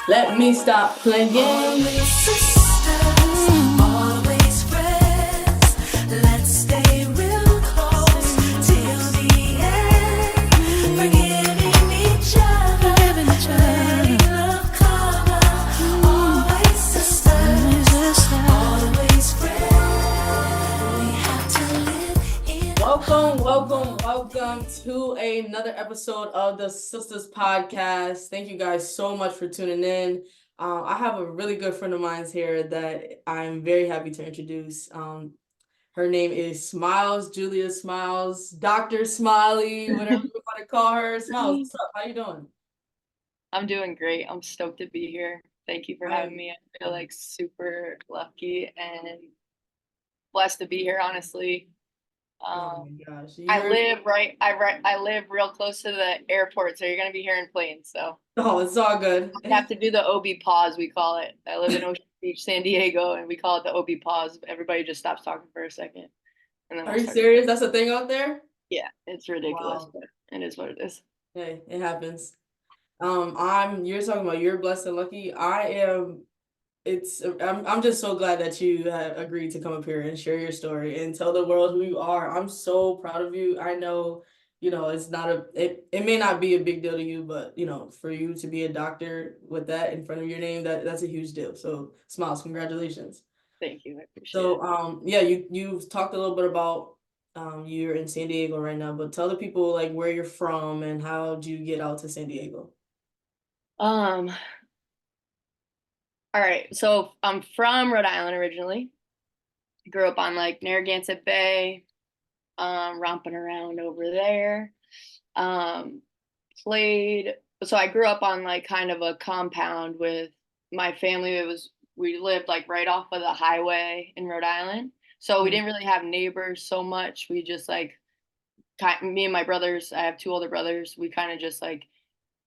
Let me stop playing. Always sisters, always friends. Let's stay real close till the end. Forgiving each other, letting love cover. Always sisters, always friends. We have to live in Welcome to another episode of the Sisters Podcast. Thank you guys so much for tuning in. I have a really good friend of mine here that I'm very happy to introduce. Her name is Smiles, Julia Smiles, Dr. Smiley, whatever you want to call her. Smiles, what's up? How you doing? I'm doing great. I'm stoked to be here. Thank you for having me. I feel like super lucky and blessed to be here, honestly. Oh my gosh. I live real close to the airport, so you're gonna be hearing planes. So Oh, it's all good. I have to do the OB pause, we call it. I live in Ocean Beach, San Diego, and we call it the OB pause. Everybody just stops talking for a second, and then Are we'll you start. serious? That's a thing out there? Yeah, it's ridiculous, Wow. but it is what it is. Hey, it happens. You're talking about you're blessed and lucky. I'm just so glad that you have agreed to come up here and share your story and tell the world who you are. I'm so proud of you. I know, it's not it may not be a big deal to you, but for you to be a doctor with that in front of your name, that's a huge deal. So Smiles, congratulations. Thank you. I appreciate So it. yeah, you've talked a little bit about you're in San Diego right now, but tell the people like where you're from and how did you get out to San Diego? Um, all right. So I'm from Rhode Island originally. Grew up on like Narragansett Bay, romping around over there. Um, played. So I grew up on like kind of a compound with my family. We lived like right off of the highway in Rhode Island, so we Mhm. didn't really have neighbors so much. We just like me and my brothers. I have two older brothers. We kind of just like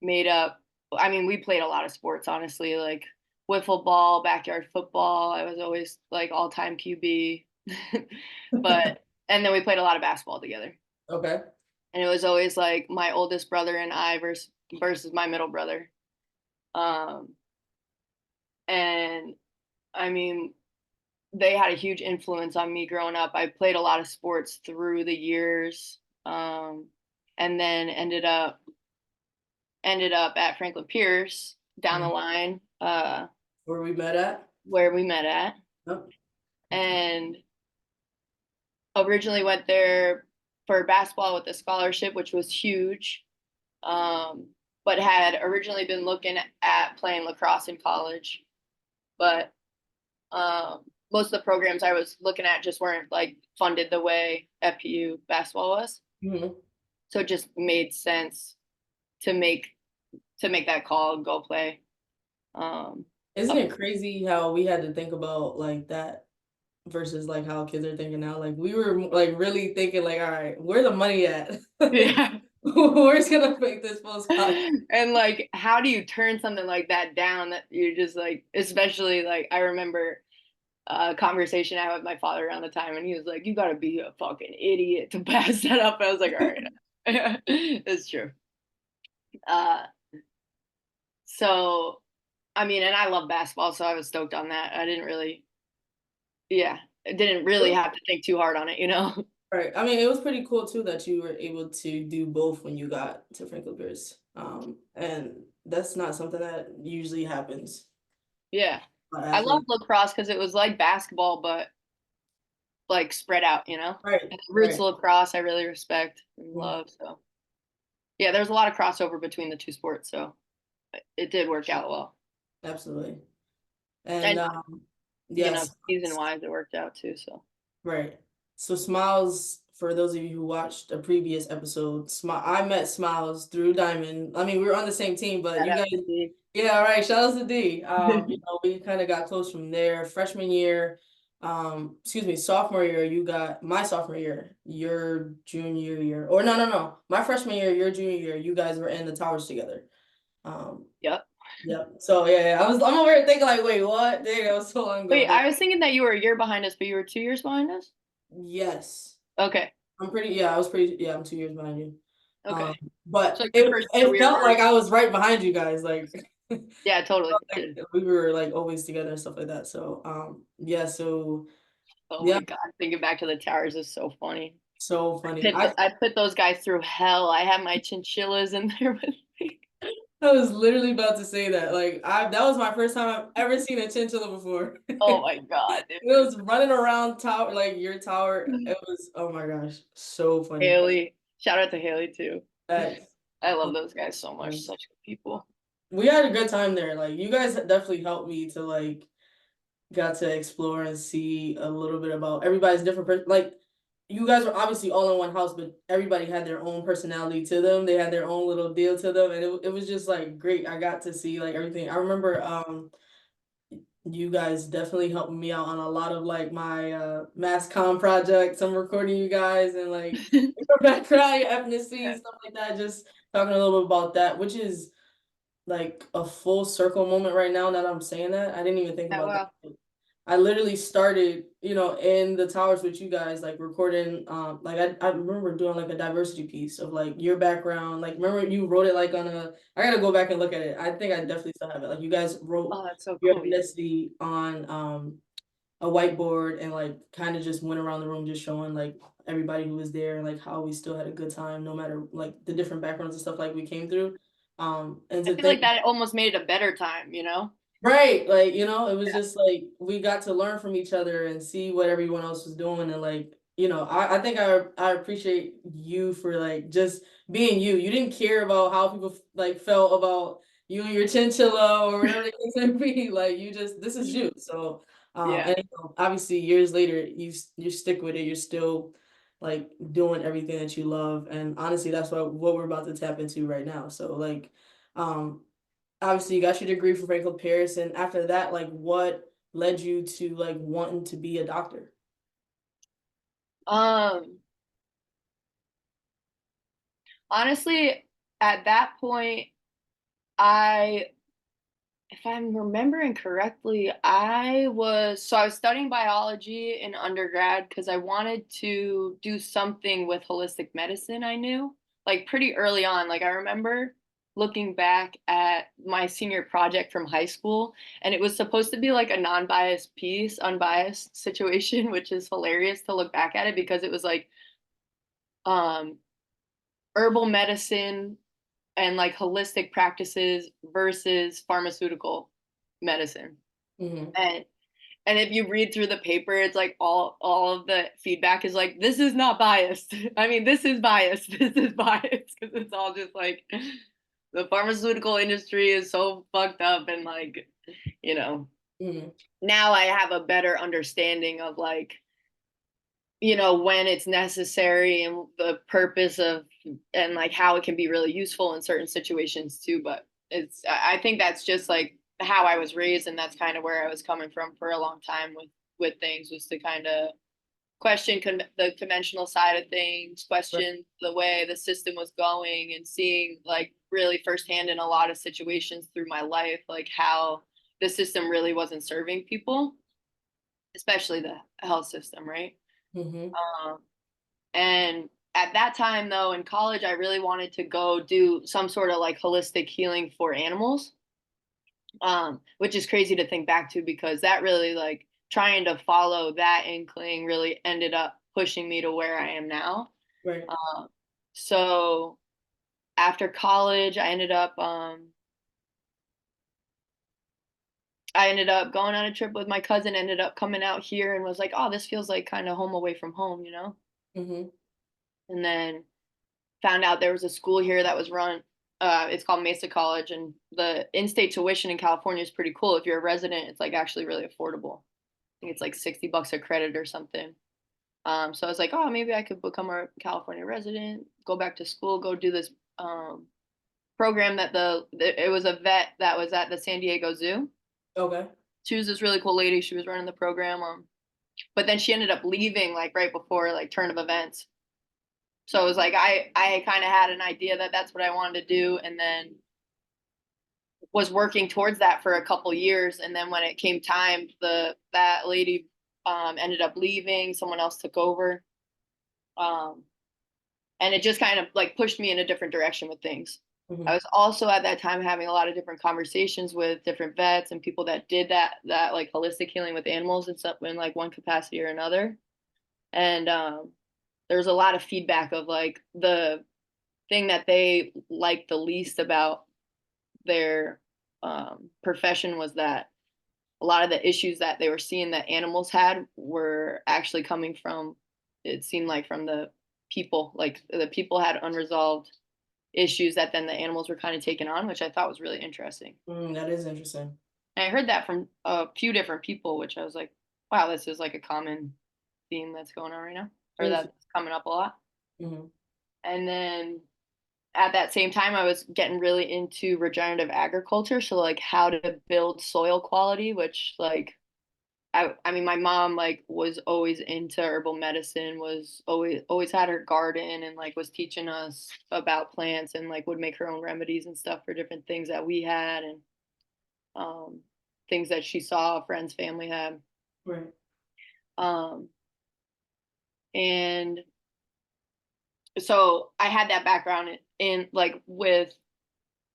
made up. I mean, we played a lot of sports, honestly, like wiffle ball, backyard football. I was always like all time QB, but and then we played a lot of basketball together. Okay. And it was always like my oldest brother and I versus my middle brother. Um, and I mean, they had a huge influence on me growing up. I played a lot of sports through the years, and then ended up at Franklin Pierce down the Mhm. line, Where we met at? where we met at, Yep. and originally went there for basketball with a scholarship, which was huge. Um, but had originally been looking at playing lacrosse in college, but most of the programs I was looking at just weren't like funded the way FPU basketball was. Mhm. So it just made sense to make that call and go play. Um, Isn't up. it crazy how we had to think about like that versus like how kids are thinking now? Like we were like really thinking like, all right, where the money at? Yeah. Where's gonna make this full spot? And like, how do you turn something like that down that you're just like, especially like, I remember a conversation I had with my father around the time, and he was like, "You gotta be a fucking idiot to pass that up." I was like, "All right, it's true." Uh, so I mean, and I love basketball, so I was stoked on that. Yeah, I didn't really have to think too hard on it. Right. I mean, it was pretty cool too that you were able to do both when you got to Franklin Pierce. And that's not something that usually happens Yeah, for I love athletes. lacrosse because it was like basketball, but like spread out. Right, And the roots right. of lacrosse, I really respect and Mhm. love. So yeah, there's a lot of crossover between the two sports, so it did work out well. Absolutely. And And yes, season wise, it worked out too. So right. So Smiles, for those of you who watched a previous episode, I met Smiles through Diamond. I mean, we were on the same team, but that you has guys, to be. yeah, all right. Shout out to D. We kind of got close from there. Freshman year, excuse me, sophomore year, you got my sophomore year, your junior year, or no, my freshman year, your junior year, you guys were in the towers together. Um, Yep. yep. So yeah, I'm over here thinking like, wait, what? Dang, that was so long ago, Wait, but I was thinking that you were a year behind us, but you were 2 years behind us? yes. Okay. I'm 2 years behind you. Um, Okay. So but like the it first year it we felt were like I was right behind you guys, like Yeah, totally. Like we were like always together and stuff like that. So yeah, so Oh yeah, my God, thinking back to the towers is so funny. so funny. I I put those guys through hell. I had my chinchillas in there with me. I was literally about to say that. Like I that was my first time I've ever seen a chinchilla before. Oh my God, It was running around tower like your tower. dude. It was oh my gosh, so funny. Haley, shout out to Haley too. Facts. I love those guys so much. Um, Such good people. we had a good time there. Like you guys definitely helped me to like got to explore and see a little bit about everybody's different like you guys were obviously all in one house, but everybody had their own personality to them. They had their own little deal to them, and it was just like great. I got to see like everything. I remember you guys definitely helped me out on a lot of like my mass comm projects. I'm recording you guys and like your background, your ethnicity, Yeah. stuff like that. Just talking a little bit about that, which is like a full circle moment right now that I'm saying that. I didn't even think Yeah, about well, that. I literally started, in the towers with you guys, like recording, like I remember doing like a diversity piece of like your background. Like remember you wrote it like on I gotta go back and look at it. I think I definitely still have it. Like you guys wrote oh, that's so your cool. ethnicity on a whiteboard and like kind of just went around the room just showing like everybody who was there and like how we still had a good time no matter like the different backgrounds and stuff like we came through. And I to feel think like that almost made it a better time, you know? right, like, it was Yeah. just like we got to learn from each other and see what everyone else was doing and like, I think I appreciate you for like just being you. You didn't care about how people like felt about you and your chinchilla or whatever the case may be. Like you just this is you. So Yeah. and obviously years later you stick with it. You're still like doing everything that you love. And honestly that's what we're about to tap into right now. So like um obviously you got your degree from Franklin Paris, and after that, like what led you to like wanting to be a doctor? Um, Honestly, at that point, I if I'm remembering correctly, I was studying biology in undergrad because I wanted to do something with holistic medicine, I knew. Like pretty early on. Like I remember looking back at my senior project from high school, and it was supposed to be like a non-biased piece, unbiased situation, which is hilarious to look back at it because it was like um herbal medicine and like holistic practices versus pharmaceutical medicine. Hmm. And if you read through the paper, it's like all of the feedback is like, this is not biased. I mean, this is biased. This is biased because it's all just like the pharmaceutical industry is so fucked up and like, you know, Hmm. now I have a better understanding of like, when it's necessary and the purpose of and like how it can be really useful in certain situations too. But I think that's just like how I was raised, and that's kind of where I was coming from for a long time with things, was to kind of question the conventional side of things, Right. question the way the system was going, and seeing like really firsthand in a lot of situations through my life like how the system really wasn't serving people, especially the health system, right? Hmm. um, and at that time, though, in college, I really wanted to go do some sort of like holistic healing for animals, which is crazy to think back to because that really like trying to follow that inkling really ended up pushing me to where I am now. Right. Um, so after college, I ended up going on a trip with my cousin, ended up coming out here and was like, oh, this feels like kind of home away from home, you know? Hmm. And then found out there was a school here that was run. It's called Mesa College, and the in-state tuition in California is pretty cool. If you're a resident, it's like actually really affordable. I think it's like $60 a credit or something. So I was like, oh, maybe I could become a California resident, go back to school, go do this program that it was a vet that was at the San Diego Zoo. Okay. She was this really cool lady. She was running the program, but then she ended up leaving like right before like turn of events. So it was like I kind of had an idea that that's what I wanted to do, and then was working towards that for a couple years. And then when it came time, that lady ended up leaving. Someone else took over, um, and it just kind of like pushed me in a different direction with things. I was also at that time having a lot of different conversations with different vets and people that did that like holistic healing with animals and stuff in like one capacity or another. And there was a lot of feedback of like the thing that they liked the least about their profession was that a lot of the issues that they were seeing that animals had were actually coming from, it seemed like, from the people. Like the people had unresolved issues that then the animals were kind of taking on, which I thought was really interesting. That is interesting. And I heard that from a few different people, which I was like, wow, this is like a common theme that's going on right now, or that's coming up a lot. Mm-hmm. And then at that same time, I was getting really into regenerative agriculture. So like how to build soil quality, which like, I mean, my mom like was always into herbal medicine, was always had her garden and like was teaching us about plants and like would make her own remedies and stuff for different things that we had and things that she saw friends, family had. Right. Um, and so I had that background in like with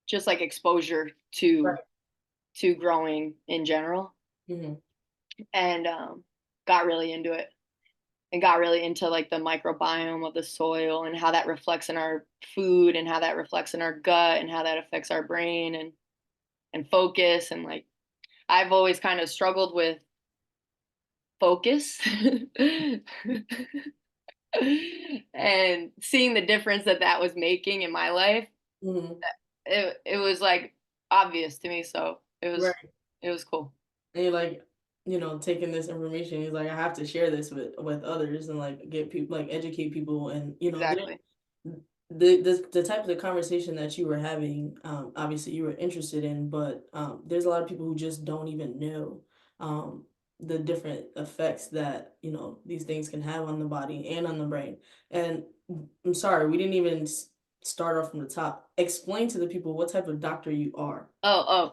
just like exposure Right. to growing in general, Mm-hmm. and got really into it and got really into like the microbiome of the soil and how that reflects in our food and how that reflects in our gut and how that affects our brain and focus. And like I've always kind of struggled with focus and seeing the difference that that was making in my life, Mm-hmm. it was like obvious to me, so Right. it was cool. And you're like, taking this information, he's like, I have to share this with others and like get people, like educate people, and Exactly. the type of conversation that you were having, obviously you were interested in, but there's a lot of people who just don't even know um the different effects that these things can have on the body and on the brain. And I'm sorry, we didn't even start off from the top. Explain to the people what type of doctor you are. So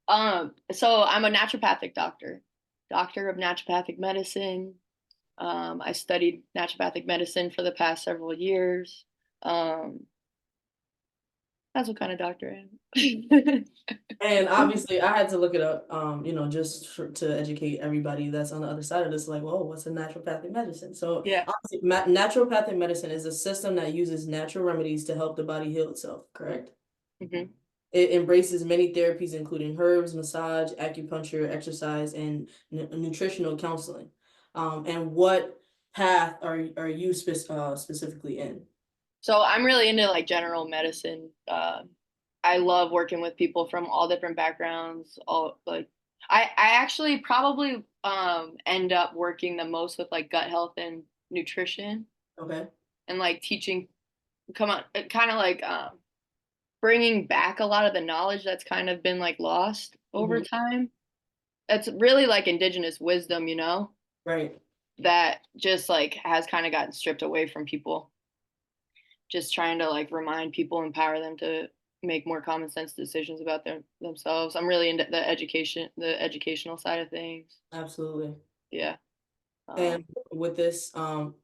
I'm a naturopathic doctor, doctor of naturopathic medicine. I studied naturopathic medicine for the past several years. Um, that's what kind of doctor I am. And obviously, I had to look it up, to educate everybody that's on the other side of this. Like, well, what's a naturopathic medicine? So, Yeah. obviously, naturopathic medicine is a system that uses natural remedies to help the body heal itself. Correct? Hmm. It embraces many therapies, including herbs, massage, acupuncture, exercise, and nutritional counseling. And what path are you specifically in? So I'm really into like general medicine. I love working with people from all different backgrounds. All like I actually probably end up working the most with like gut health and nutrition Okay. and like teaching, come on, kind of like bringing back a lot of the knowledge that's kind of been like lost over Hmm. time. It's really like indigenous wisdom, Right. that just like has kind of gotten stripped away from people. Just trying to like remind people, empower them to make more common sense decisions about themselves. I'm really into the educational side of things. Absolutely. Yeah. Um, And with this, do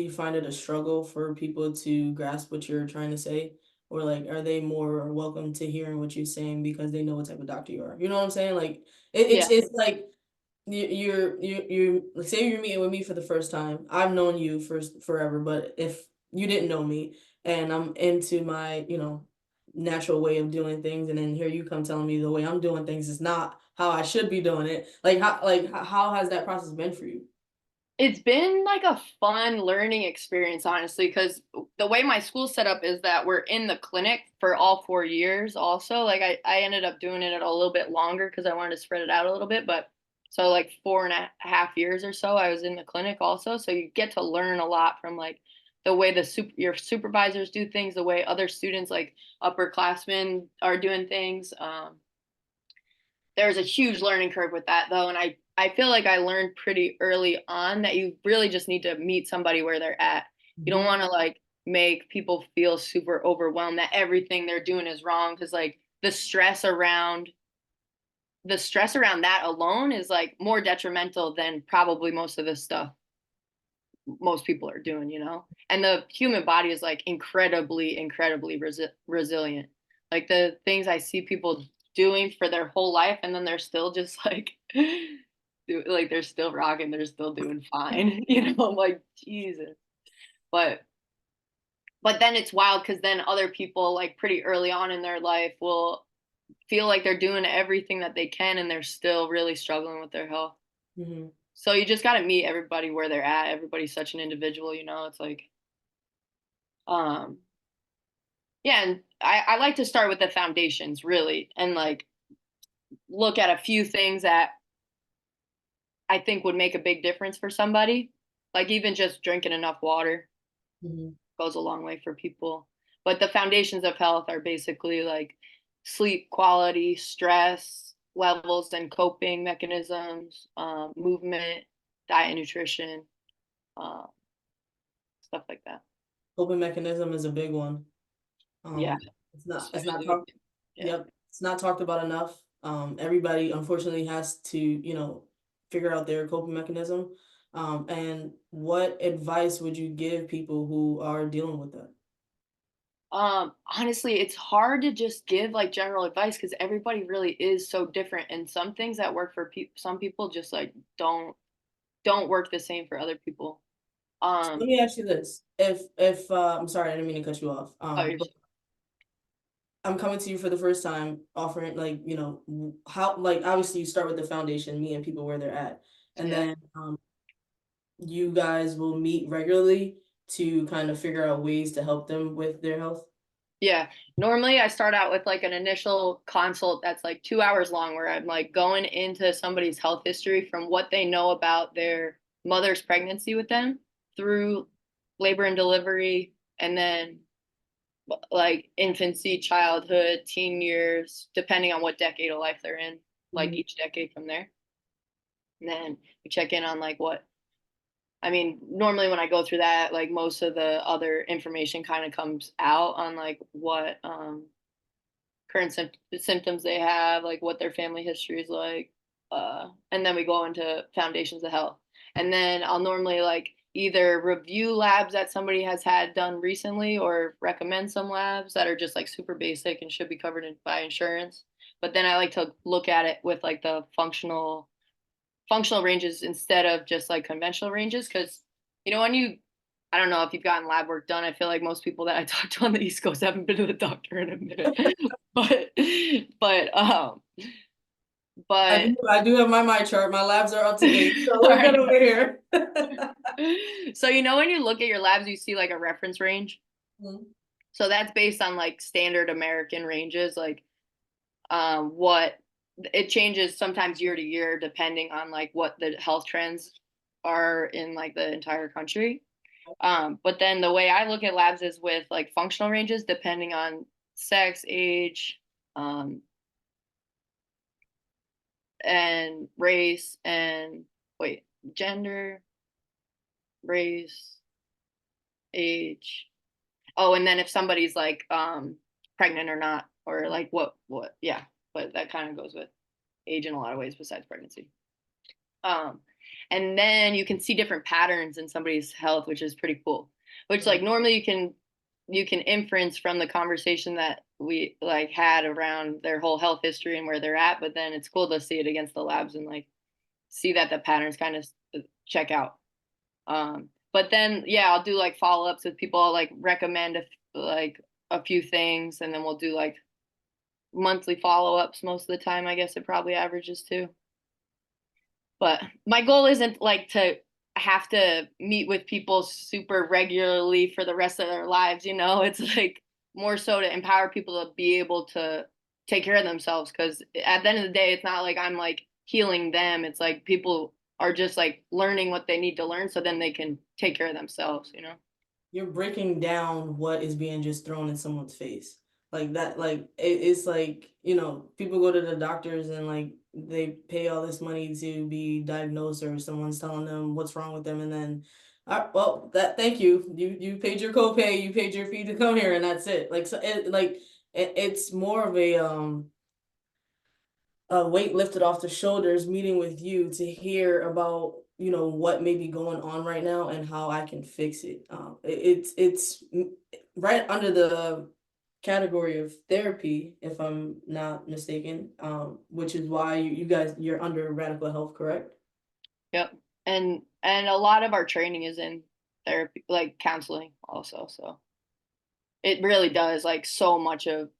you find it a struggle for people to grasp what you're trying to say? Or like, are they more welcome to hearing what you're saying because they know what type of doctor you are? You know what I'm saying? Like, yeah. it's like like, say you're meeting with me for the first time. I've known you for forever, but if you didn't know me and I'm into my, natural way of doing things, and then here you come telling me the way I'm doing things is not how I should be doing it. How has that process been for you? It's been like a fun learning experience, honestly, because the way my school's set up is that we're in the clinic for all 4 years also. Like I ended up doing it a little bit longer because I wanted to spread it out a little bit. But so like 4.5 years or so, I was in the clinic also. So you get to learn a lot from like the way your supervisors do things, the way other students like upperclassmen are doing things. There's a huge learning curve with that though, and I feel like I learned pretty early on that you really just need to meet somebody where they're at. You don't Mhm. want to like make people feel super overwhelmed that everything they're doing is wrong, because like the stress around that alone is like more detrimental than probably most of the stuff most people are doing. And the human body is like incredibly resilient. Like the things I see people doing for their whole life, and then they're still just like, like they're still rocking, they're still doing fine. I'm like, Jesus. But then it's wild because then other people like pretty early on in their life will feel like they're doing everything that they can and they're still really struggling with their health. Mhm. So you just got to meet everybody where they're at. Everybody's such an individual. It's like, um, yeah. And I like to start with the foundations really and like look at a few things that I think would make a big difference for somebody. Like even just drinking enough water Mhm. goes a long way for people. But the foundations of health are basically like sleep quality, stress levels and coping mechanisms, movement, diet, and nutrition, uh, stuff like that. Coping mechanism is a big one. Yeah, It's not especially with, talked. yeah. Yep, it's not talked about enough. Everybody unfortunately has to, figure out their coping mechanism. And what advice would you give people who are dealing with that? Honestly, it's hard to just give like general advice because everybody really is so different, and some things that work for some people just like don't work the same for other people. Let Um, me ask you this. If I'm sorry, I didn't mean to cut you off. oh, you're But I'm coming to you for the first time, offering like, how, like, obviously you start with the foundation, meeting people where they're at. And yeah. then you guys will meet regularly to kind of figure out ways to help them with their health. Yeah. Normally I start out with like an initial consult that's like 2 hours long where I'm like going into somebody's health history from what they know about their mother's pregnancy with them through labor and delivery and then like infancy, childhood, teen years, depending on what decade of life they're in, like Mhm. each decade from there. And then we check in on like what I mean, normally when I go through that, like most of the other information kind of comes out on like what current symptoms they have, like what their family history is like. And then we go into foundations of health. And then I'll normally like either review labs that somebody has had done recently or recommend some labs that are just like super basic and should be covered by insurance. But then I like to look at it with like the functional ranges instead of just like conventional ranges because when you I don't know if you've gotten lab work done. I feel like most people that I talk to on the East Coast haven't been to the doctor in a minute. but but I but do, I do have my chart. My labs are up to date, so all we're right. good over here. So when you look at your labs, you see like a reference range. Mhm. So that's based on like standard American ranges, like what it changes sometimes year to year depending on like what the health trends are in like the entire country. But then the way I look at labs is with like functional ranges depending on sex, age, um, and race and wait, gender, race, age. Oh, and then if somebody's like pregnant or not, or like what yeah, but that kind of goes with age in a lot of ways besides pregnancy. Um, and then you can see different patterns in somebody's health, which is pretty cool. Which like normally you can inference from the conversation that we like had around their whole health history and where they're at, but then it's cool to see it against the labs and like see that the patterns kind of check out. But then yeah, I'll do like follow ups with people. I'll like recommend like a few things, and then we'll do like monthly follow ups most of the time. I guess it probably averages too. But my goal isn't like to have to meet with people super regularly for the rest of their lives. It's like more so to empower people to be able to take care of themselves. Because at the end of the day, it's not like I'm like healing them. It's like people are just like learning what they need to learn so then they can take care of themselves. You're breaking down what is being just thrown in someone's face. Like that, like it's like, people go to the doctors and like they pay all this money to be diagnosed or someone's telling them what's wrong with them and then well, that thank you. You paid your copay, you paid your fee to come here and that's it. Like so it's more of a weight lifted off the shoulders meeting with you to hear about what may be going on right now and how I can fix it. It's right under the category of therapy, if I'm not mistaken, which is why you guys, you're under radical health, correct? Yep. And a lot of our training is in therapy, like counseling also. So it really does, like, so much of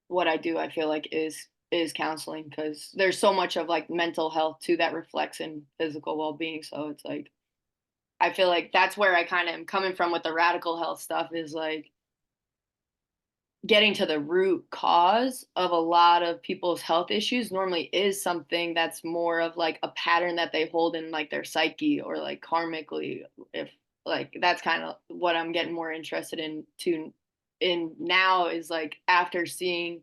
what I do, I feel like is counseling, because there's so much of like mental health too that reflects in physical well-being. So it's like I feel like that's where I kind of am coming from with the radical health stuff, is like getting to the root cause of a lot of people's health issues normally is something that's more of like a pattern that they hold in like their psyche, or like karmically, if like that's kind of what I'm getting more interested in now, is like after seeing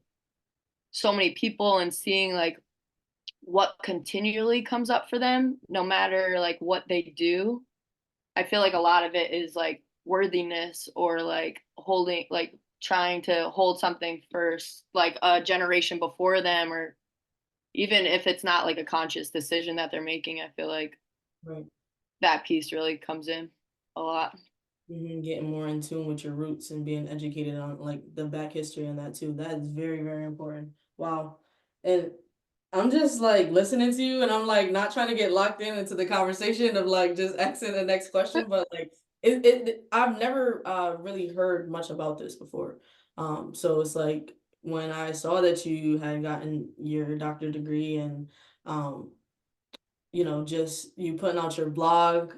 so many people and seeing like what continually comes up for them no matter like what they do. I feel like a lot of it is like worthiness, or like holding, like trying to hold something first, like a generation before them, or even if it's not like a conscious decision that they're making. I feel like Right. that piece really comes in a lot. Getting more in tune with your roots and being educated on like the back history and that too. That is very, very important. Wow. And I'm just like listening to you and I'm like not trying to get locked in into the conversation of like just asking the next question, but like I've never really heard much about this before. So it's like when I saw that you had gotten your doctor degree and um just you putting out your blog,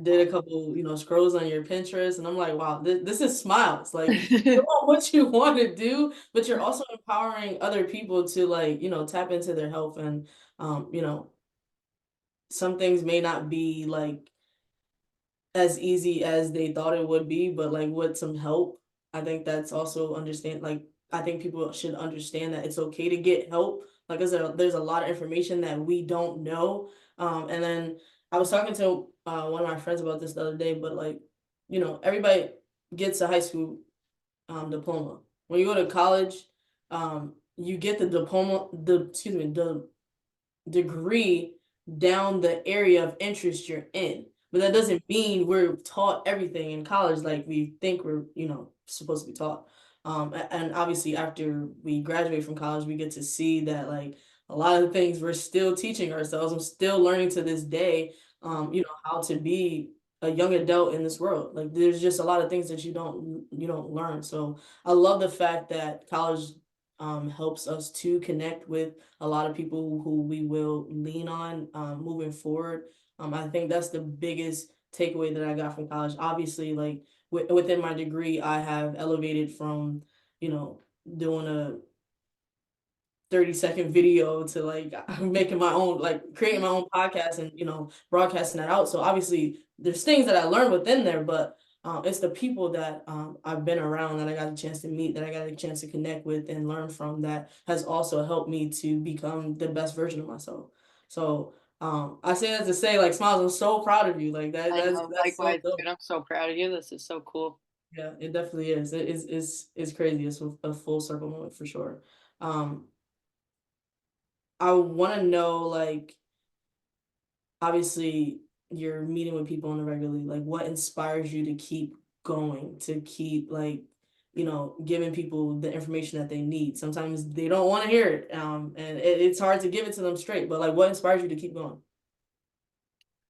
did a couple, scrolls on your Pinterest, and I'm like, wow, this is smiles. Like, you know what you want to do, but you're also empowering other people to like, tap into their health and, um, you know, some things may not be like as easy as they thought it would be, but like with some help, I think that's also understand like I think people should understand that it's okay to get help. Like there's a lot of information that we don't know. And then I was talking to one of my friends about this the other day, but like, everybody gets a high school diploma. When you go to college, you get the diploma, the degree down the area of interest you're in. But that doesn't mean we're taught everything in college like we think we're, supposed to be taught. And obviously after we graduate from college, we get to see that like a lot of the things we're still teaching ourselves. I'm still learning to this day, how to be a young adult in this world. Like there's just a lot of things that you don't learn. So I love the fact that college helps us to connect with a lot of people who we will lean on moving forward. I think that's the biggest takeaway that I got from college. Obviously, like within my degree, I have elevated from, you know, doing a 30-second video to like making my own, like creating my own podcast and, broadcasting that out. So obviously there's things that I learned within there, but it's the people that I've been around that I got a chance to meet, that I got a chance to connect with and learn from, that has also helped me to become the best version of myself. So I say that to say, like, Smiles, I'm so proud of you. Like that, I that's know, that's so likewise, dope. dude. I'm so proud of you. This is so cool. Yeah, it definitely is. It's crazy. It's a full circle moment for sure. Um, I want to know, like, obviously you're meeting with people on a regularly, like what inspires you to keep going, to keep like, giving people the information that they need. Sometimes they don't want to hear it. And it's hard to give it to them straight, but like what inspires you to keep going?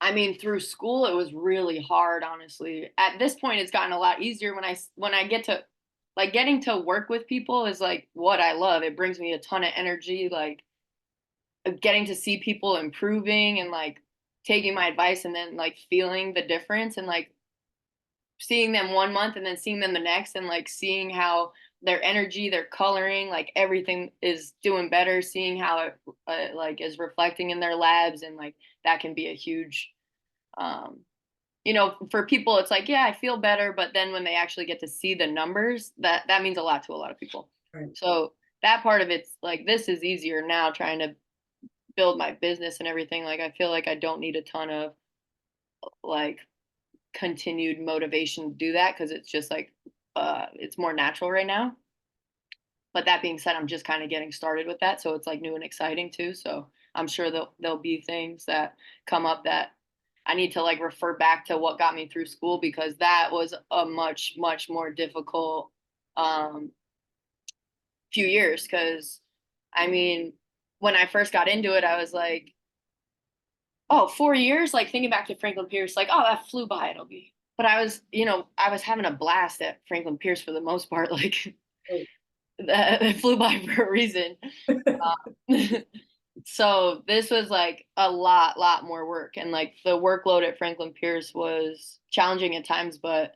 I mean, through school, it was really hard, honestly. At this point, it's gotten a lot easier when I get to like getting to work with people is like what I love. It brings me a ton of energy. Like getting to see people improving and like taking my advice and then like feeling the difference, and like seeing them 1 month and then seeing them the next, and like seeing how their energy, their coloring, like everything is doing better, seeing how it like is reflecting in their labs, and like that can be a huge um for people it's like, yeah, I feel better, but then when they actually get to see the numbers, that means a lot to a lot of people. Right. So that part of it's like, this is easier now trying to build my business and everything. Like I feel like I don't need a ton of like continued motivation to do that, because it's just like it's more natural right now. But that being said, I'm just kind of getting started with that, so it's like new and exciting too. So I'm sure there'll be things that come up that I need to like refer back to what got me through school, because that was a much more difficult few years, because I mean, when I first got into it, I was like, oh, 4 years, like thinking back to Franklin Pierce, like, oh, that flew by. It'll be, but I was, I was having a blast at Franklin Pierce for the most part. Like, that it flew by for a reason. So this was like a lot more work, and like the workload at Franklin Pierce was challenging at times, but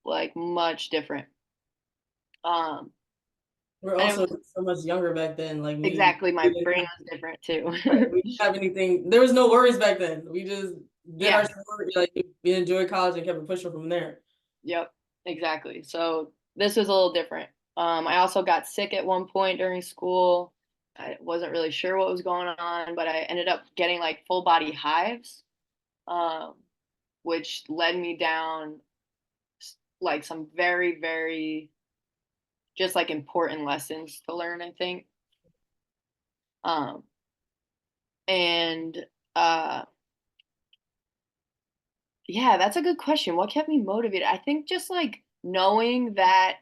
like much different. Um, We're and it also was so much younger back then. Like exactly, we my didn't brain have, was different too. right, we didn't have anything. There was no worries back then. We just did our Yeah, sport. Like we enjoyed college and kept it pushing from there. yep, exactly. So this was a little different. I also got sick at one point during school. I wasn't really sure what was going on, but I ended up getting like full body hives, um, which led me down like some very just like important lessons to learn, I think. Um, and uh, yeah, that's a good question. What kept me motivated? I think just like knowing that,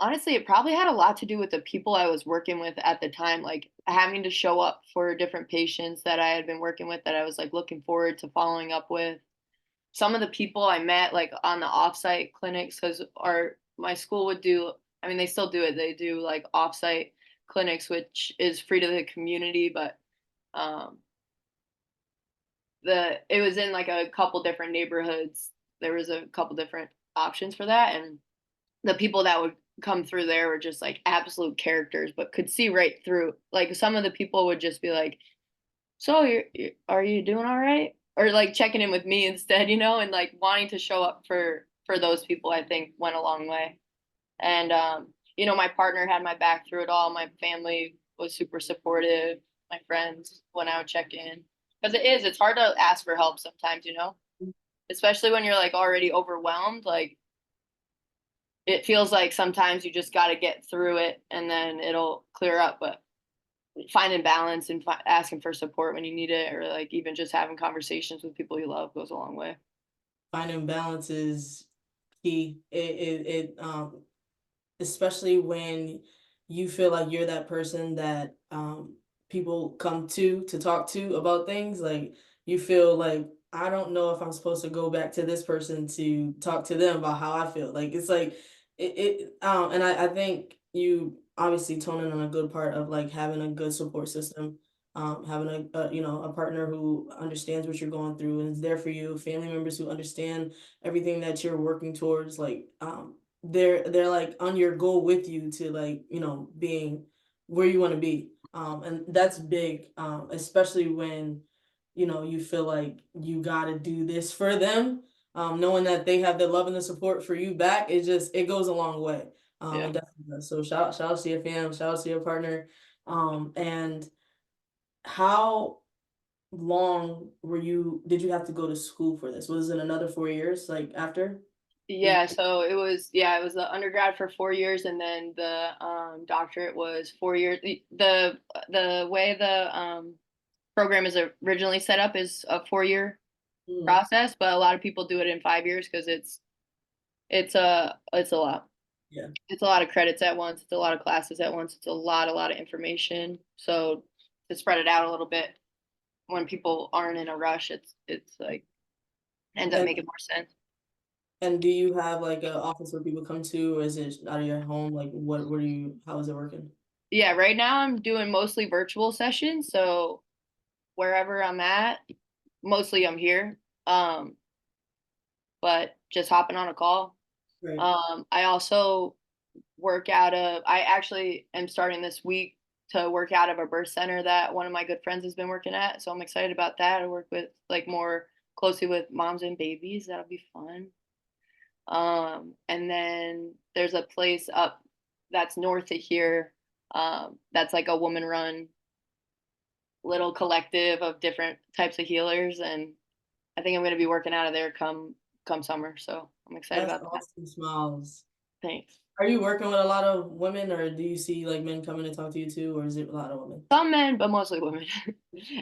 honestly, it probably had a lot to do with the people I was working with at the time, like having to show up for different patients that I had been working with that I was like looking forward to following up with. Some of the people I met like on the offsite clinics, because our my school would do, I mean, they still do it. They do like offsite clinics, which is free to the community, but um it was in like a couple different neighborhoods. There was a couple different options for that, and the people that would come through there were just like absolute characters, but could see right through. Like some of the people would just be like, so are you doing all right, or like checking in with me instead, and like wanting to show up for those people, I think went a long way. And my partner had my back through it all. My family was super supportive, my friends, when I would check in, because it's hard to ask for help sometimes, especially when you're like already overwhelmed. Like it feels like sometimes you just got to get through it and then it'll clear up, but finding balance and asking for support when you need it, or like even just having conversations with people you love, goes a long way. Finding balance is key. It especially when you feel like you're that person that people come to talk to about things. Like you feel like I don't know if I'm supposed to go back to this person to talk to them about how I feel. Like it's like and I think you obviously tone in on a good part of like having a good support system, having a partner who understands what you're going through and is there for you, family members who understand everything that you're working towards. Like they're like on your goal with you to like being where you want to be, and that's big, especially when you feel like you got to do this for them, knowing that they have the love and the support for you back. It goes a long way. Yeah. It definitely does. So shout out to your fam, shout out to your partner. And how long did you have to go to school for this? Was it another 4 years like after? Yeah, so it was the undergrad for 4 years, and then the doctorate was 4 years. The way the program is originally set up is a 4 year Mm, process, but a lot of people do it in 5 years because it's a lot. yeah. It's a lot of credits at once. It's a lot of classes at once. It's a lot of information. So to spread it out a little bit when people aren't in a rush, it's like ends up And making more sense. do you have like an office where people come to, or is it out of your home? Like what do you how is it working? Yeah, right now I'm doing mostly virtual sessions, so wherever I'm at, mostly I'm here. Um, but just hopping on a call. Right. I also I actually am starting this week to work out of a birth center that one of my good friends has been working at. So I'm excited about that. I work with like more closely with moms and babies. That'll be fun. And then there's a place up that's north of here. That's like a woman run little collective of different types of healers. And I think I'm going to be working out of there come summer. So I'm excited That's about that. awesome, Smiles. Thanks. Are you working with a lot of women, or do you see like men coming to talk to you too, or is it a lot of women? Some men, but mostly women.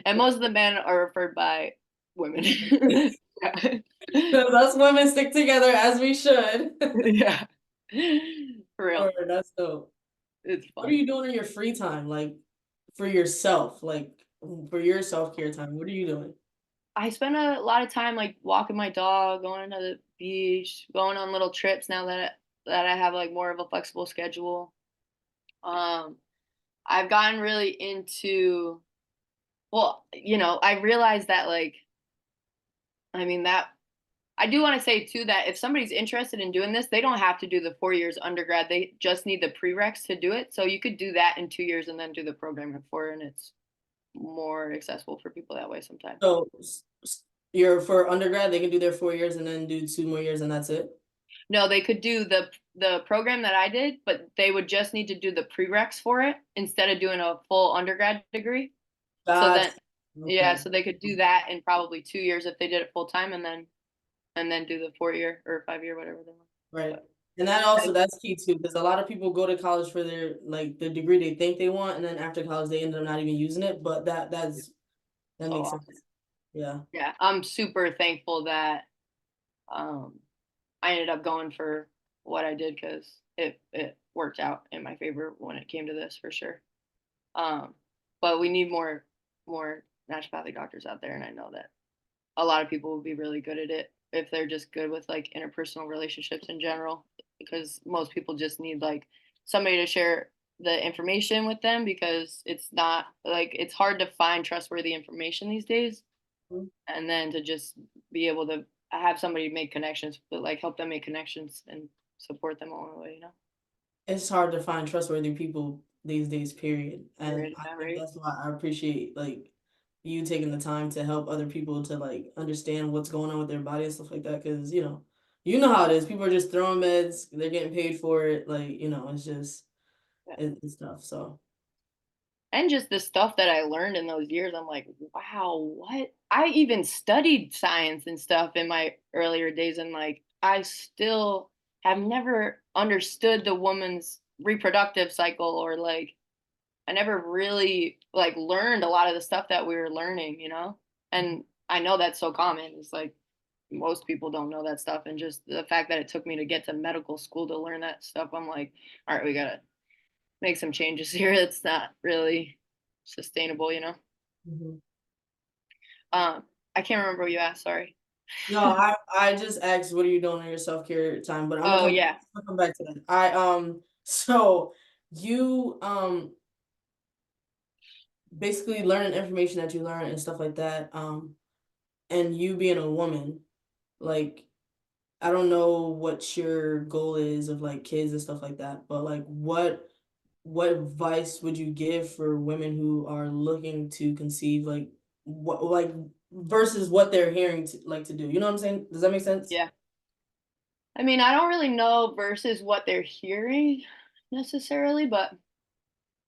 And most of the men are referred by women. Yeah. Us women stick together as we should. Yeah. For real. Or that's dope. It's What are fun. you doing in your free time? Like for yourself, like for your self-care time, what are you doing? I spend a lot of time like walking my dog, going to the beach, going on little trips now that I have like more of a flexible schedule. Um, I've gotten really into, well, I realized that like, I mean that I do want to say too that if somebody's interested in doing this, they don't have to do the 4 years undergrad. They just need the prereqs to do it. So you could do that in 2 years and then do the program in four, and it's more accessible for people that way sometimes. So you're for undergrad, they can do their 4 years and then do 2 more years and that's it. No, they could do the program that I did, but they would just need to do the prereqs for it instead of doing a full undergrad degree. So then, Gotcha. yeah, Okay. so they could do that in probably 2 years if they did it full time, and then do the 4 year or 5 year, whatever they want. Right. But And that also that's key too, because a lot of people go to college for their like the degree they think they want, and then after college they end up not even using it. But that so makes sense. awesome. Yeah. Yeah, I'm super thankful that um I ended up going for what I did because it worked out in my favor when it came to this for sure. Um, but we need more naturopathic doctors out there, and I know that a lot of people would be really good at it if they're just good with like interpersonal relationships in general, because most people just need like somebody to share the information with them because it's not like it's hard to find trustworthy information these days, Mhm. and then to just be able to have somebody make connections, but like help them make connections and support them along the way, It's hard to find trustworthy people these days, period. And right, I yeah, think right. that's why I appreciate like you taking the time to help other people to like understand what's going on with their body and stuff like that. Cause you know how it is. People are just throwing meds, they're getting paid for it. Like, it's just Yeah. it's tough. So And just the stuff that I learned in those years, I'm like, wow, what? I even studied science and stuff in my earlier days, and like, I still have never understood the woman's reproductive cycle, or like, I never really like learned a lot of the stuff that we were learning. And I know that's so common. It's like most people don't know that stuff, and just the fact that it took me to get to medical school to learn that stuff, I'm like, all right, we gotta make some changes here. It's not really sustainable. mhm. Um, I can't remember what you asked. Sorry. No, I just asked what are you doing in your self-care time, but Oh yeah, I'm gonna come back to that. So you basically learning information that you learn and stuff like that. And you being a woman, like I don't know what your goal is of like kids and stuff like that, but like what advice would you give for women who are looking to conceive, like what like versus what they're hearing to do? You know what I'm saying? Does that make sense? yeah. I mean, I don't really know versus what they're hearing necessarily, but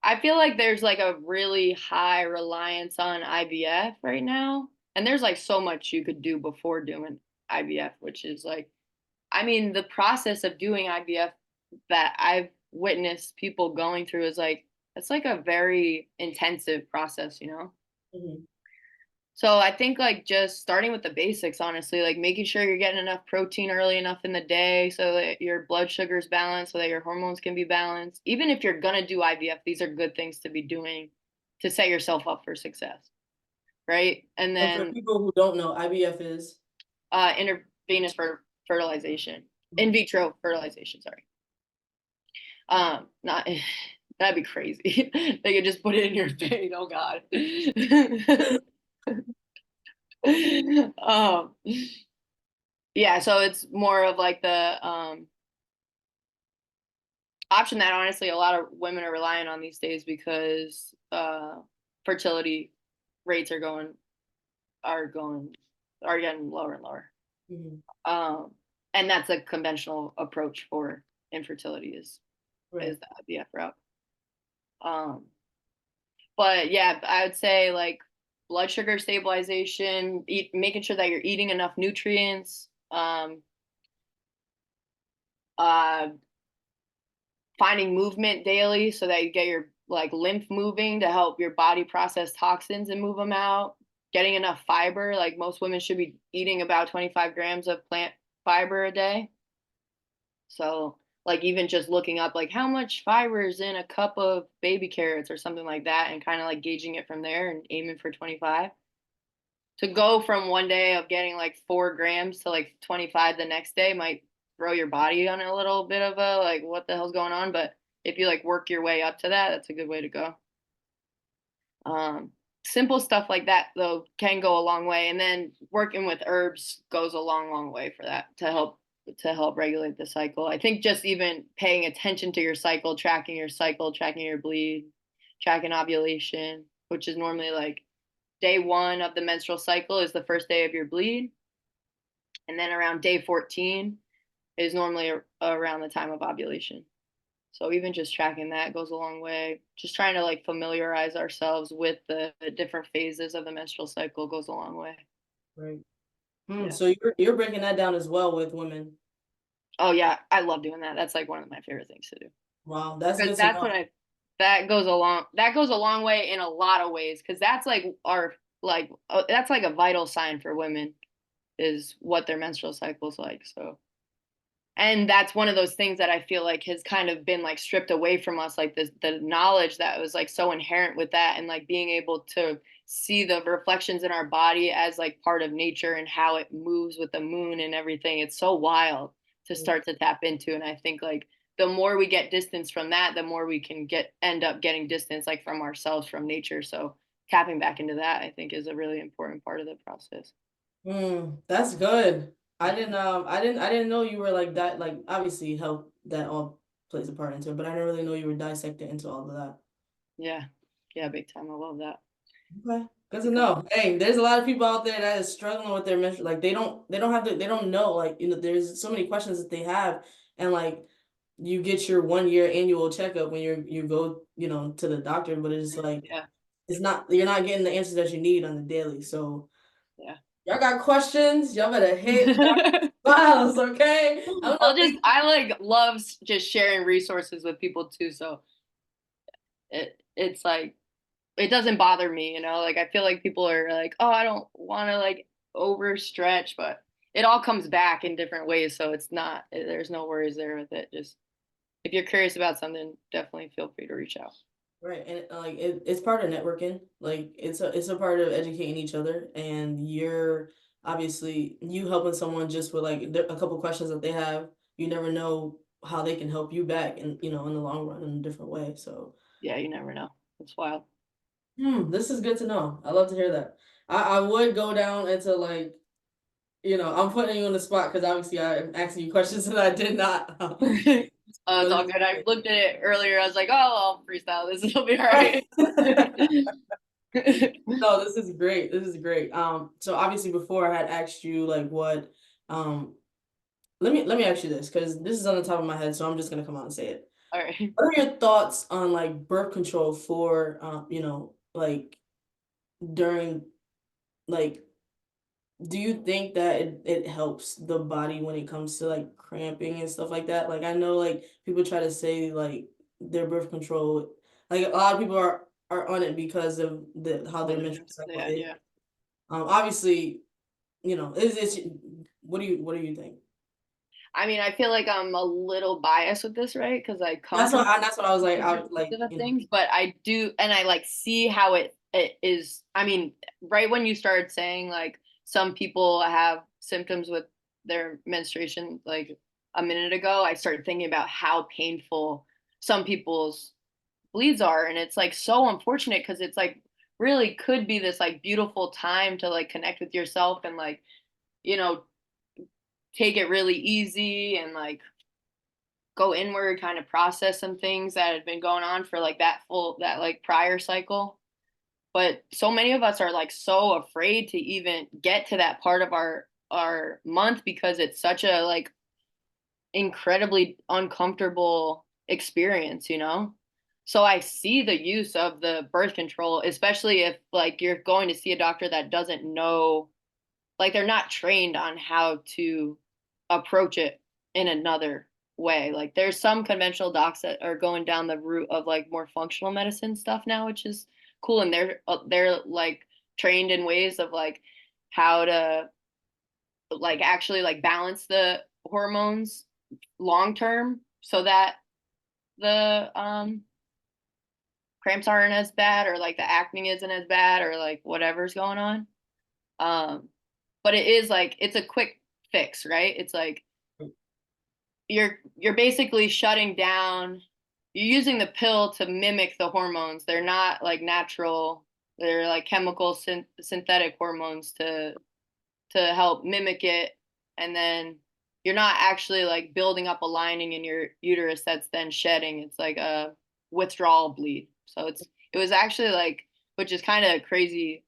I feel like there's like a really high reliance on IVF right now. And there's like so much you could do before doing IVF, which is like, I mean, the process of doing IVF that I've witnessed people going through is like, it's like a very intensive process. Mhm. So I think like just starting with the basics, honestly, like making sure you're getting enough protein early enough in the day so that your blood sugar is balanced, so that your hormones can be balanced. Even if you're gonna do IVF, these are good things to be doing to set yourself up for success, right? And So for then people who don't know, IVF is intravenous fertilization, in Mhm. vitro fertilization. Sorry, not that'd be crazy. They could just put it in your vein. Oh God. um Yeah, so it's more of like the option that honestly a lot of women are relying on these days because fertility rates are going are getting lower and lower. Mhm. Um, and that's a conventional approach for infertility is Right. the IVF route. Um, but yeah, I would say like blood sugar stabilization, making sure that you're eating enough nutrients, uh, finding movement daily so that you get your like lymph moving to help your body process toxins and move them out. Getting enough fiber, like most women should be eating about 25 grams of plant fiber a day. So like even just looking up like how much fiber is in a cup of baby carrots or something like that, and kind of like gauging it from there and aiming for 25. To go from one day of getting like 4 grams to like 25 the next day might throw your body on a little bit of a like, what the hell's going on? But if you like work your way up to that, that's a good way to go. Um, Simple stuff like that though can go a long way, and then working with herbs goes a long way for that, to help regulate the cycle. I think just even paying attention to your cycle, tracking your bleed, tracking ovulation, which is normally like day 1 of the menstrual cycle is the first day of your bleed, and then around day 14 is normally around the time of ovulation. So even just tracking that goes a long way. Just trying to like familiarize ourselves with the different phases of the menstrual cycle goes a long way. Right. Yeah. So you're breaking that down as well with women. Oh yeah, I love doing that. That's like one of my favorite things to do. Wow, that's Because good to know. that goes a long way in a lot of ways, because that's like our like that's like a vital sign for women, is what their menstrual cycle's like. So, and that's one of those things that I feel like has kind of been like stripped away from us, like the knowledge that was like so inherent with that, and like being able to see the reflections in our body as like part of nature and how it moves with the moon and everything. It's so wild to start to tap into, and I think like the more we get distance from that, the more we can end up getting distance like from ourselves, from nature. So tapping back into that, I think, is a really important part of the process. That's good. I didn't know you were like that. Like obviously health that all plays a part into it, but I didn't really know you were dissected into all of that. Yeah, yeah, big time. I love that. Okay, good to know. Hey, there's a lot of people out there that is struggling with their menstrual. Like they don't know. Like there's so many questions that they have, and like you get your 1 year annual checkup when you go to the doctor, but it's like Yeah, you're not getting the answers that you need on the daily. So yeah. y'all got questions? Y'all better hit Dr. Smiles, okay? I don't know. I like love just sharing resources with people too. So it's like, it doesn't bother me, like I feel like people are like, oh, I don't want to like overstretch, but it all comes back in different ways. So it's not, there's no worries there with it. Just if you're curious about something, definitely feel free to reach out. Right, and like it's part of networking. Like it's a part of educating each other, and you're obviously you helping someone just with like a couple questions that they have. You never know how they can help you back, and in the long run in a different way. So, Yeah, you never know. It's wild. this is good to know. I love to hear that. I would go down into like I'm putting you on the spot because obviously I'm asking you questions that I did not. It's But all it's good. I great. looked at it earlier. I was like, oh, I'll freestyle this. It'll be all Right. right. No, this is great. This is great. So obviously before I had asked you like what, let me ask you this because this is on the top of my head, so I'm just gonna come out and say it. All right. What are your thoughts on like birth control for, like during like, do you think that it helps the body when it comes to like cramping and stuff like that? Like I know like people try to say like their birth control, like a lot of people are on it because of how their menstrual cycle Yeah, is. yeah. Obviously, is what do you think? I mean, I feel like I'm a little biased with this, right? Because I come That's from what that's what I was like. the I was like, perspective of things, but I do, and I like see how it is. I mean, right when you started saying like some people have symptoms with their menstruation, like a minute ago, I started thinking about how painful some people's bleeds are, and it's like so unfortunate because it's like really could be this like beautiful time to like connect with yourself and like you know take it really easy and like go inward, kind of process some things that had been going on for like that like prior cycle. But so many of us are like so afraid to even get to that part of our month because it's such a like incredibly uncomfortable experience. So I see the use of the birth control, especially if like you're going to see a doctor that doesn't know, like they're not trained on how to approach it in another way. Like there's some conventional docs that are going down the route of like more functional medicine stuff now, which is cool, and they're like trained in ways of like how to like actually like balance the hormones long term. so that the cramps aren't as bad, or like the acne isn't as bad, or like whatever's going on. But it is like it's a quick fix, right? It's like you're basically shutting down, you're using the pill to mimic the hormones. They're not like natural, they're like chemical synthetic hormones to help mimic it. And then you're not actually like building up a lining in your uterus that's then shedding. It's like a withdrawal bleed. So it was actually like, which is kind of crazy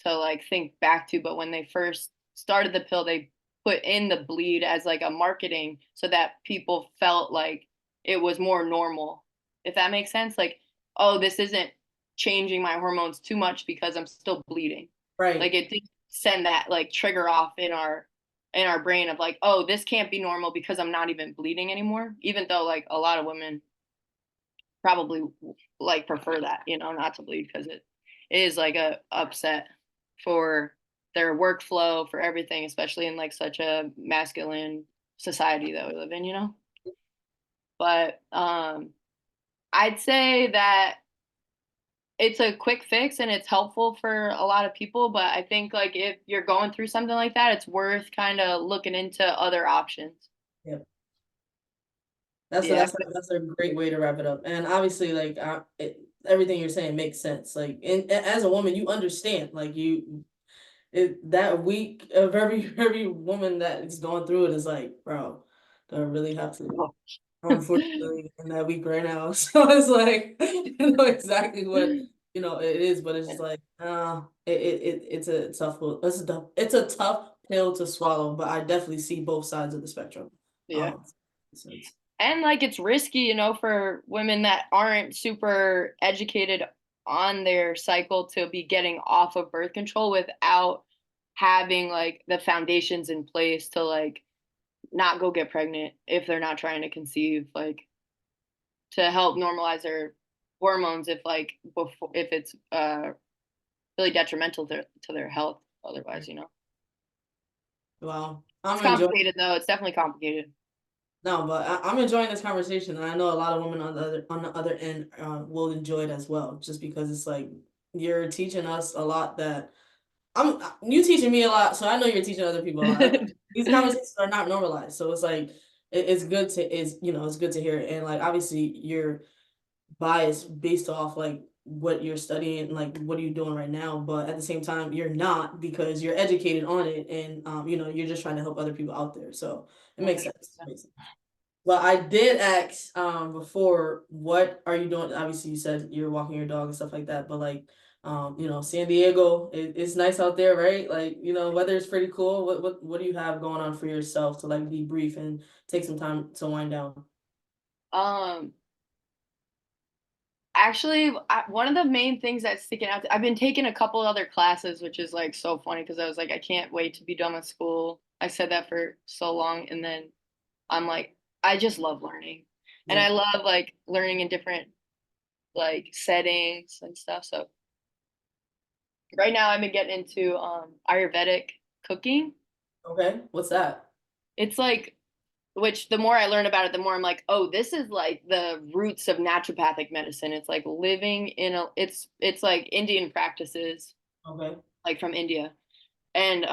to like think back to, but when they first started the pill, they put in the bleed as like a marketing so that people felt like it was more normal, if that makes sense. Like, oh, this isn't changing my hormones too much because I'm still bleeding. Like Right. it did send that like trigger off in our brain of like, oh, this can't be normal because I'm not even bleeding anymore, even though like a lot of women probably like prefer that, you know, not to bleed, because it is like a upset for their workflow, for everything, especially in like such a masculine society that we live in, you know. But I'd say that it's a quick fix and it's helpful for a lot of people, but I think like if you're going through something like that, it's worth kind of looking into other options. Yep. Yeah. That's a great way to wrap it up. And obviously, like everything you're saying makes sense. Like, as a woman, you understand. Like that week of every woman that is going through it is like, bro, do I really have to? Unfortunately, in that week right now, so it's like you know exactly what it is, but it's just like, it's a it's a tough pill to swallow. But I definitely see both sides of the spectrum. Yeah. Um, since And like it's risky, you know, for women that aren't super educated on their cycle to be getting off of birth control without having like the foundations in place to like not go get pregnant if they're not trying to conceive, like to help normalize their hormones if like before, if it's really detrimental to their health otherwise, you know. well, It's I'm enjoying. complicated though. It's definitely complicated. No, but I'm enjoying this conversation, and I know a lot of women on the other end will enjoy it as well, just because it's like you're teaching us a lot that you teaching me a lot, so I know you're teaching other people a lot. These conversations are not normalized, so it's like it's good to it's good to hear it. And like obviously you're biased based off like what you're studying, like what are you doing right now, but at the same time you're not, because you're educated on it, and you're just trying to help other people out there. So it makes sense. 100%. Makes sense. Well, I did ask before, what are you doing? Obviously, you said you're walking your dog and stuff like that, but like San Diego, it's nice out there, right? Like, weather's pretty cool. What do you have going on for yourself to like be brief and take some time to wind down? Um, Actually, one of the main things that's sticking out, I've been taking a couple other classes, which is like so funny because I was like, I can't wait to be done with school. I said that for so long, and then I'm like, I just love learning, and Yeah. I love like learning in different like settings and stuff. So right now, I've been getting into Ayurvedic cooking. Okay. What's that? It's like, which the more I learn about it, the more I'm like, oh, this is like the roots of naturopathic medicine. It's like living in it's like Indian practices, Okay. like from India. And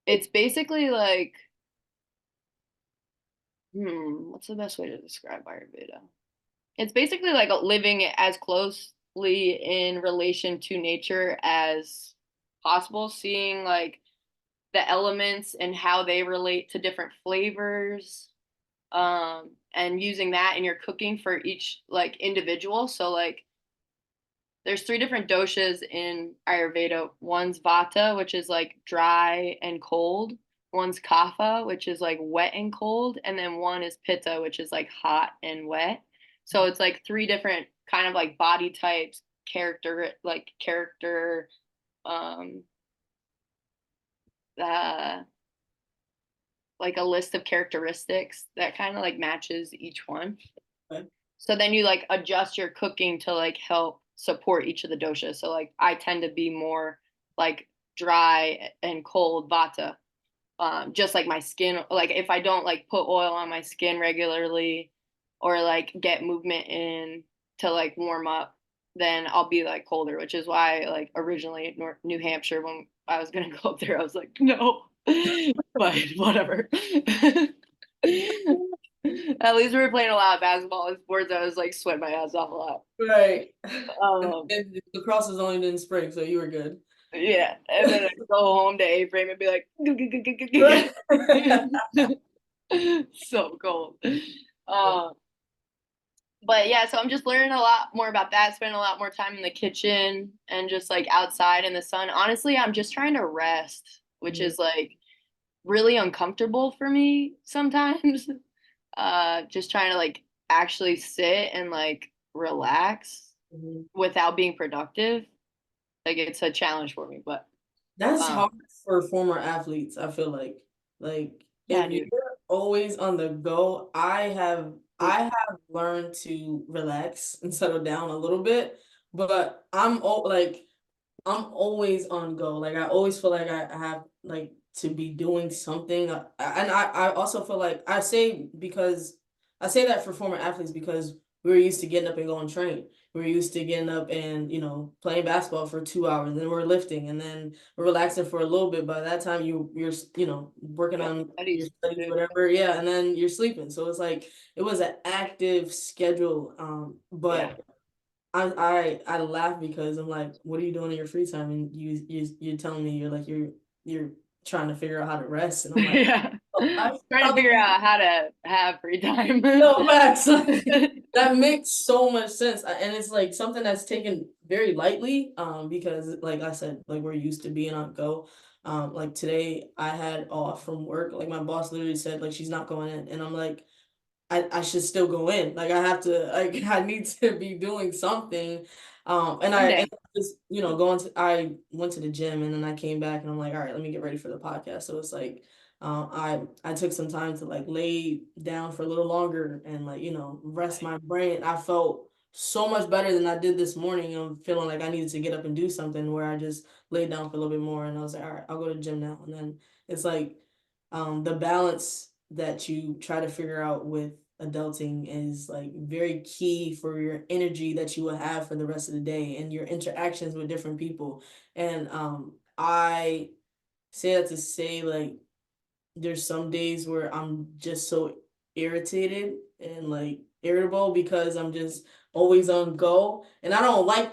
it's basically like, what's the best way to describe Ayurveda? It's basically like living as closely in relation to nature as possible, seeing like the elements and how they relate to different flavors, and using that in your cooking for each like individual. So like there's three different doshas in Ayurveda. One's Vata, which is like dry and cold. One's Kapha, which is like wet and cold, and then one is Pitta, which is like hot and wet. So it's like three different kind of like body types, character, um, uh, like a list of characteristics that kind of like matches each one. Okay. So then you like adjust your cooking to like help support each of the doshas. So like I tend to be more like dry and cold vata. Just like my skin, like if I don't like put oil on my skin regularly or like get movement in to like warm up, then I'll be like colder, which is why like originally New Hampshire, when I was gonna go up there, I was like, no, but whatever. At least we were playing a lot of basketball and sports. I was like sweating my ass off a lot. Right. And Um, then the cross is only in spring, so you were good. yeah, and then I go home to A-frame and be like, Right. so cold. But yeah, so I'm just learning a lot more about that, spending a lot more time in the kitchen and just like outside in the sun. Honestly, I'm just trying to rest, which Mhm. is like really uncomfortable for me sometimes. Just trying to like actually sit and like relax Mhm. without being productive. Like it's a challenge for me, but That's um hard for former athletes, I feel like yeah, if dude. you're always on the go, I have learned to relax and settle down a little bit, but I'm always on go. Like I always feel like I have like to be doing something. And I also feel like I say that for former athletes because we were used to getting up and going train. We were used to getting up and, playing basketball for 2 hours, and then we're lifting, and then we're relaxing for a little bit. By that time you're working Yeah, on your studies, studies, dude. whatever. Yeah, and then you're sleeping. So it's like it was an active schedule. Yeah. But I laugh because I'm like, what are you doing in your free time? And you're telling me you're trying to figure out how to rest, and I'm like, Yeah. oh, I Trying to figure probably out how to have free time. no facts. That makes so much sense, and it's like something that's taken very lightly. Because like I said, like we're used to being on go. Like today I had off from work. Like my boss literally said like she's not going in, and I'm like, I should still go in. Like I have to like I need to be doing something. One And day. just, I went to the gym and then I came back and I'm like, all right, let me get ready for the podcast. So it's like I took some time to like lay down for a little longer and like, rest my brain. I felt so much better than I did this morning. I'm feeling like I needed to get up and do something where I just laid down for a little bit more and I was like, all right, I'll go to the gym now. And then it's like the balance that you try to figure out with adulting is like very key for your energy that you will have for the rest of the day and your interactions with different people. And I say that to say like there's some days where I'm just so irritated and like irritable because I'm just always on go. And I don't like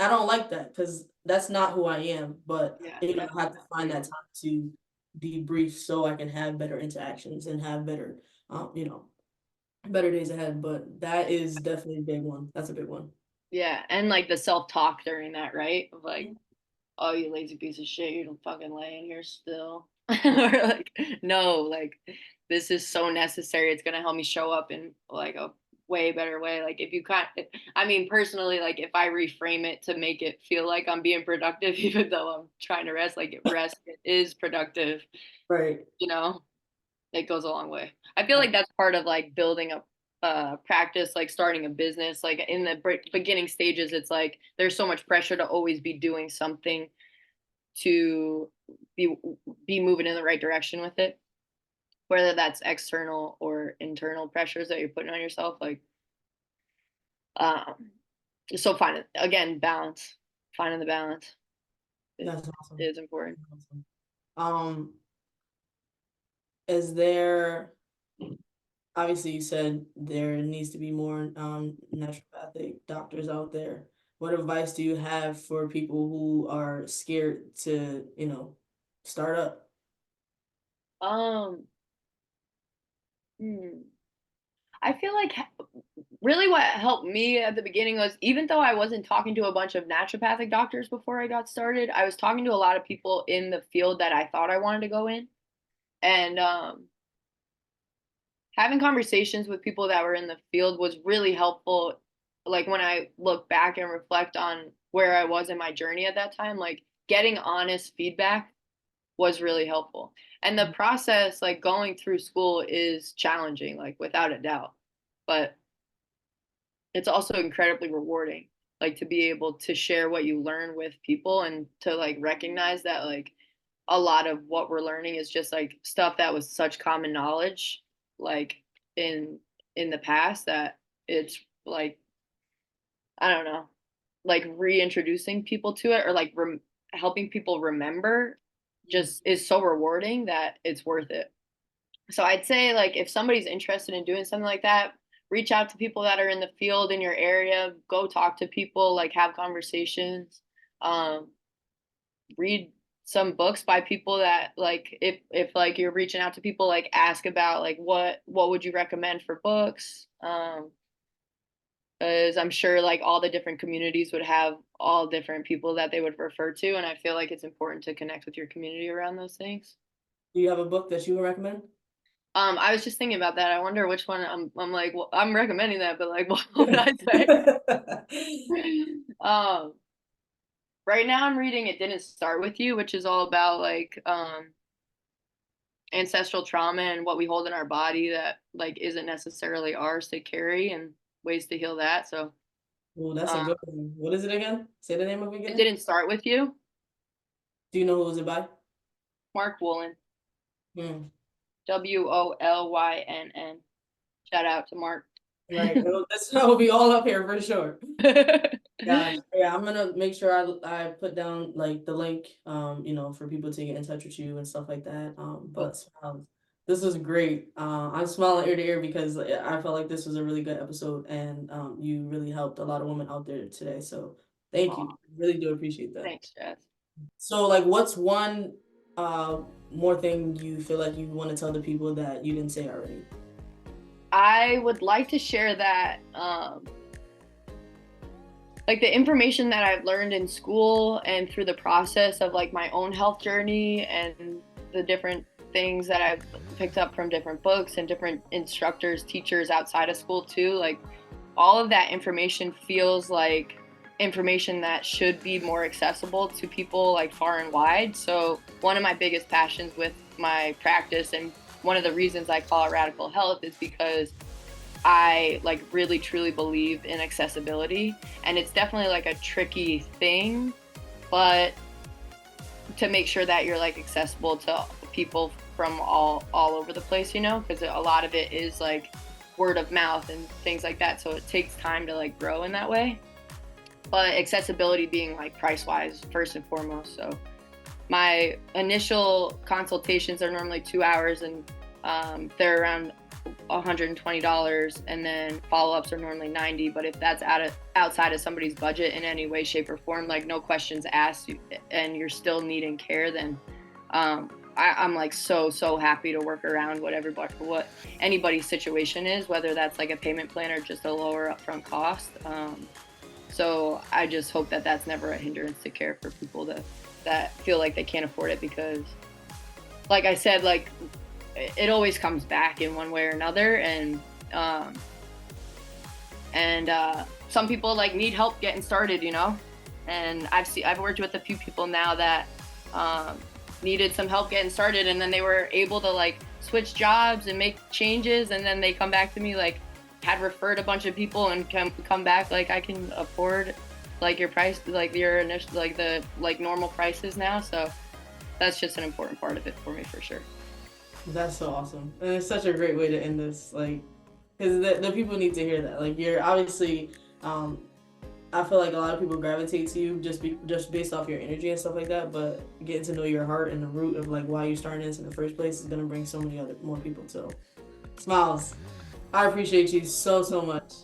that because that's not who I am. But Yeah, I have to find that definitely. time to debrief so I can have better interactions and have better days ahead. But that is definitely a big one. That's a big one. Yeah, and like the self-talk during that, right? Of like, oh, you lazy piece of shit, you don't fucking lay in here still. Or like, no, like this is so necessary. It's gonna help me show up in like a way better way. Like if you can't, I mean, personally, like if I reframe it to make it feel like I'm being productive, even though I'm trying to rest, like rest is productive, Right. you know? It goes a long way. I feel like that's part of like building a practice, like starting a business. Like in the beginning stages, it's like there's so much pressure to always be doing something to be be moving in the right direction with it, whether that's external or internal pressures that you're putting on yourself. Like, um, so finding again balance, finding the balance is That's awesome. is important. Awesome. Um, is there obviously you said there needs to be more naturopathic doctors out there. What advice do you have for people who are scared to, start up? Um, hmm. I feel like really what helped me at the beginning was even though I wasn't talking to a bunch of naturopathic doctors before I got started, I was talking to a lot of people in the field that I thought I wanted to go in. And having conversations with people that were in the field was really helpful. Like when I look back and reflect on where I was in my journey at that time, like getting honest feedback was really helpful. And the process, like going through school, is challenging, like without a doubt. But it's also incredibly rewarding, like to be able to share what you learn with people and to like recognize that like a lot of what we're learning is just like stuff that was such common knowledge, like in the past, that it's like, I don't know, like reintroducing people to it, or like helping people remember just is so rewarding that it's worth it. So I'd say, like, if somebody's interested in doing something like that, reach out to people that are in the field in your area, go talk to people, like have conversations, um, read some books by people that, like, if like you're reaching out to people, like ask about like what would you recommend for books? Because I'm sure like all the different communities would have all different people that they would refer to, and I feel like it's important to connect with your community around those things. Do you have a book that you would recommend? I was just thinking about that. I wonder which one I'm like, well, I'm recommending that, but like, what would I say? Um, right now I'm reading It Didn't Start With You, which is all about like ancestral trauma and what we hold in our body that like isn't necessarily ours to carry, and ways to heal that. So, Well, that's a um, good one. What is it again? Say the name of it It again. Didn't Start With You, Do you know who was it by? Mark Woolen, Hmm. Wollynn. Shout out to Mark. Right. That will be all up here for sure. Gosh, yeah, I'm gonna make sure I put down like the link, for people to get in touch with you and stuff like that. Cool. But Smiles, this was great. I'm smiling ear to ear because I felt like this was a really good episode, and you really helped a lot of women out there today. So thank you. Aw, Really do appreciate that. thanks, Jess. So like, what's one more thing you feel like you want to tell the people that you didn't say already? I would like to share that like the information that I've learned in school and through the process of like my own health journey, and the different things that I've picked up from different books and different instructors, teachers outside of school too, like all of that information feels like information that should be more accessible to people like far and wide. So one of my biggest passions with my practice, and one of the reasons I call it radical health, is because I like really truly believe in accessibility, and it's definitely like a tricky thing, but to make sure that you're like accessible to people from all over the place, because a lot of it is like word of mouth and things like that, so it takes time to like grow in that way. But accessibility being like price wise first and foremost. So my initial consultations are normally 2 hours, and they're around $120, and then follow-ups are normally $90. But if that's outside of somebody's budget in any way, shape, or form, like no questions asked, and you're still needing care, then I'm like so happy to work around what anybody's situation is, whether that's like a payment plan or just a lower upfront cost. So I just hope that that's never a hindrance to care for people that feel like they can't afford it, because like I said, like it always comes back in one way or another, and some people like need help getting started, and I've worked with a few people now that needed some help getting started, and then they were able to like switch jobs and make changes, and then they come back to me like had referred a bunch of people and come back like, I can afford like your price, like your initial, like the like normal prices now. So that's just an important part of it for me for sure. That's so awesome, and it's such a great way to end this, like, because the people need to hear that. Like, you're obviously, I feel like a lot of people gravitate to you just based off your energy and stuff like that. But getting to know your heart and the root of like why you started this in the first place is gonna bring so many more people. So, Smiles, I appreciate you so much.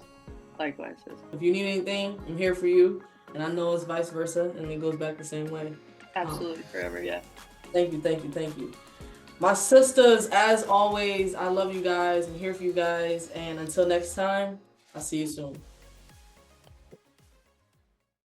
Likewise. If you need anything, I'm here for you, and I know it's vice versa, and it goes back the same way. Absolutely, forever, yeah. Thank you. My sisters, as always, I love you guys. I'm here for you guys. And until next time, I'll see you soon.